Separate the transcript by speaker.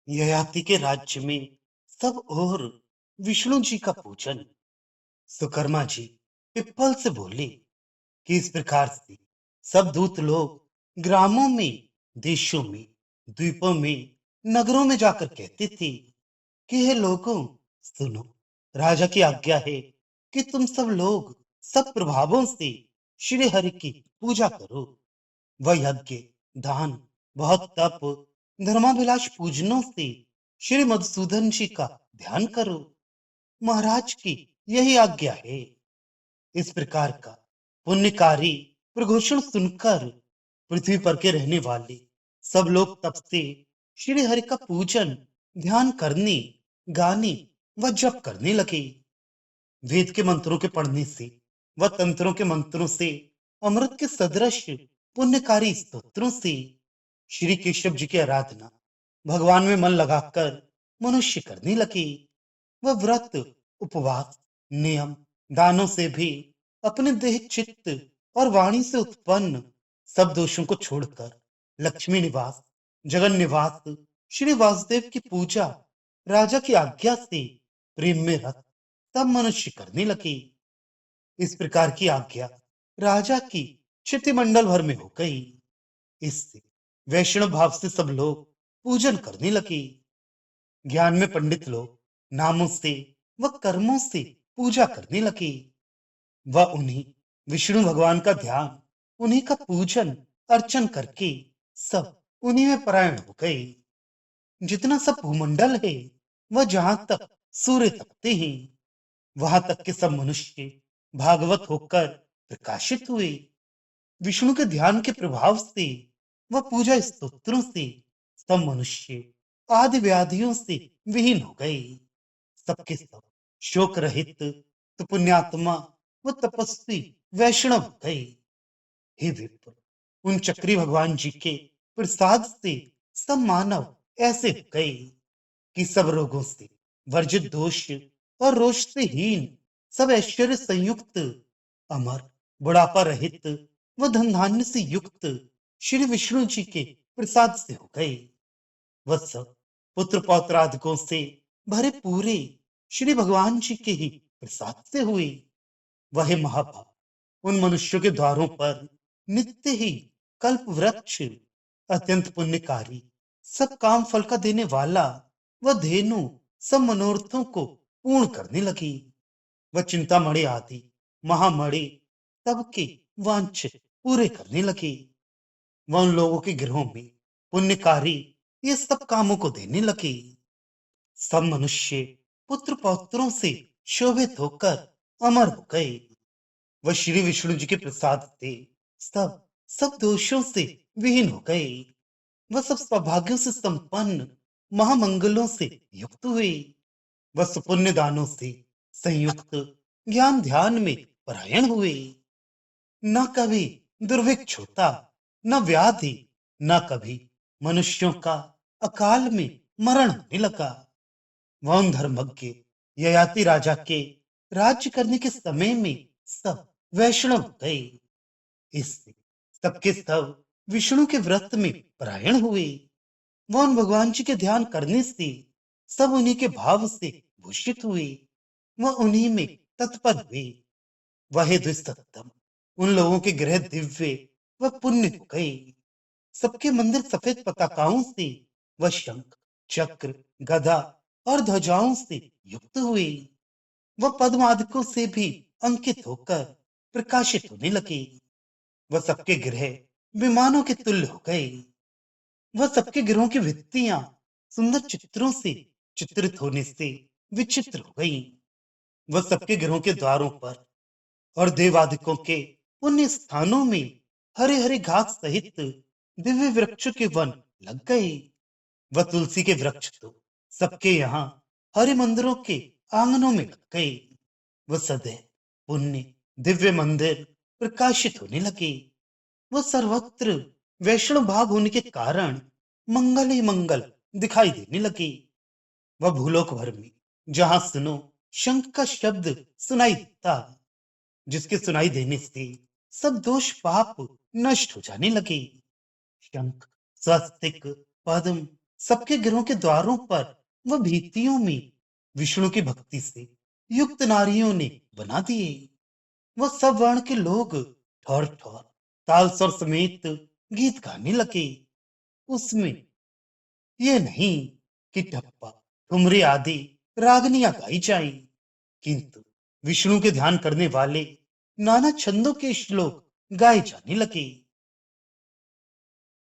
Speaker 1: ययाति के राज्य में सब ओर विष्णु जी का पूजन। सुकर्मा जी पिप्पल से बोले कि इस प्रकार से सब दूत लोग ग्रामों में, देशों में, द्वीपों में, नगरों में जाकर कहते थे कि हे लोगों, सुनो, राजा की आज्ञा है कि तुम सब लोग सब प्रभावों से श्री हरि की पूजा करो। वह यज्ञ, दान, बहुत तप, धर्माभिलाष पूजनों से श्री मधुसूदन जी का ध्यान करो। महाराज की यही आज्ञा है। इस प्रकार का पुण्यकारी प्रघोषण सुनकर पृथ्वी पर के रहने वाले सब लोग तब से श्री हरि का पूजन, ध्यान करने, गाने व जप करने लगे। वेद के मंत्रों के पढ़ने से व तंत्रों के मंत्रों से, अमृत के सदृश पुण्यकारी स्तोत्रों से श्री केशव जी की आराधना भगवान में मन लगाकर मनुष्य करने लगे। वह व्रत, उपवास, नियम, दानों से भी अपने देह, चित्त और वाणी से उत्पन्न सब दोषों को छोड़कर लक्ष्मी निवास, जगन निवास श्री वासुदेव की पूजा राजा की आज्ञा से प्रेम में रत सब मनुष्य करने लगे। इस प्रकार की आज्ञा राजा की क्षितिमंडल भर में हो गई। इससे वैष्णव भाव से सब लोग पूजन करने लगे। ज्ञान में पंडित लोग नामों से व कर्मों से पूजा करने लगे। वह उन्हीं विष्णु भगवान का ध्यान, उन्हीं का पूजन अर्चन करके सब उन्हीं में परायण हो गए। जितना सब भूमंडल है, वह जहां तक सूर्य तकते हैं, वहां तक के सब मनुष्य भागवत होकर प्रकाशित हुए। विष्णु के ध्यान के प्रभाव से व पूजा स्तोत्रों से सब मनुष्य आदि व्याधियों से विहीन हो गए। सबके सब शोक रहित तो पुण्यात्मा व तपस्वी वैष्णव हो गए। हे विप्र, उन चक्री भगवान जी के प्रसाद से सब मानव ऐसे हो गए कि सब रोगों से वर्जित, दोष और रोष से हीन, सब ऐश्वर्य संयुक्त, अमर, बुढ़ापा रहित व धन धान्य से युक्त श्री विष्णु जी के प्रसाद से हो गए। वह सब पुत्र पौत्रादिकों से भरे पूरे श्री भगवान जी के ही प्रसाद से हुए। वह महाभाग उन मनुष्यों के द्वारों पर नित्य ही कल्प वृक्ष, अत्यंत पुण्यकारी, सब काम फल का देने वाला वह धेनु सब मनोरथों को पूर्ण करने लगी। वह चिंतामणि आदि महामणि सबके वांछित पूरे करने लगे। वह उन लोगों के गृहों में पुण्यकारी ये सब कामों को देने लगे। सब मनुष्य पुत्र पौत्रों से शोभित होकर अमर हो गए। वह श्री विष्णु जी के प्रसाद से सब सब दोषों से विहीन हो गए। वह सब सौभाग्यों से संपन्न, महामंगलों से युक्त हुए। वह सुपुण्य दानों से संयुक्त ज्ञान ध्यान में परायण हुए। न कभी दुर्भिक्ष होता, न व्याधि, न कभी मनुष्यों का अकाल में मरण होने लगा। वह उन धर्मज्ञ ययाति राजा के राज्य करने के समय में सब वैष्णव हो गए। इससे सबके सब विष्णु के व्रत में परायण हुए। वह उन भगवान जी के ध्यान करने से सब उन्हीं के भाव से भूषित हुए। वह उन्हीं में तत्पर हुए। वह दुस्तम उन लोगों के गृह दिव्य व पुण्य हो गए। सबके मंदिर सफेद पताकाओं से व शंख, चक्र, गदा और ध्वजाओं से युक्त हुए। वह पद्म आदिकों से भी अंकित होकर प्रकाशित होने लगे। वह सबके गृह विमानों के तुल्य हो गए। वह सबके गृहों की भित्तियां सुंदर चित्रों से चित्रित होने से विचित्र हो गई। वह सबके गृहों के द्वारों पर और देवादिकों के पुण्य स्थानों में हरे हरे घास सहित दिव्य वृक्षों के वन लग गए। वह तुलसी के वृक्ष तो सबके यहाँ हरे मंदिरों के आंगनों में लग गए। वह सदैव पुण्य दिव्य मंदिर प्रकाशित होने लगे। वह सर्वत्र वैष्णव भाव होने के कारण मंगल ही मंगल दिखाई देने लगे। वह भूलोक भर में जहां सुनो शंख का शब्द सुनाई देता, जिसके सुनाई देने से सब दोष पाप नष्ट हो जाने लगे। शंख, स्वस्तिक, पद्म सबके घरों के द्वारों पर व भित्तियों में विष्णु की भक्ति से युक्त नारियों ने बना दिए। वो सब वर्ण के लोग ठौर ठौर ताल स्वर समेत गीत गाने लगे। उसमें ये नहीं कि टप्पा ठुमरी आदि रागनियां गाई जाएं, किंतु विष्णु के ध्यान करने वाले नाना छंदों के श्लोक गाए जाने लगे।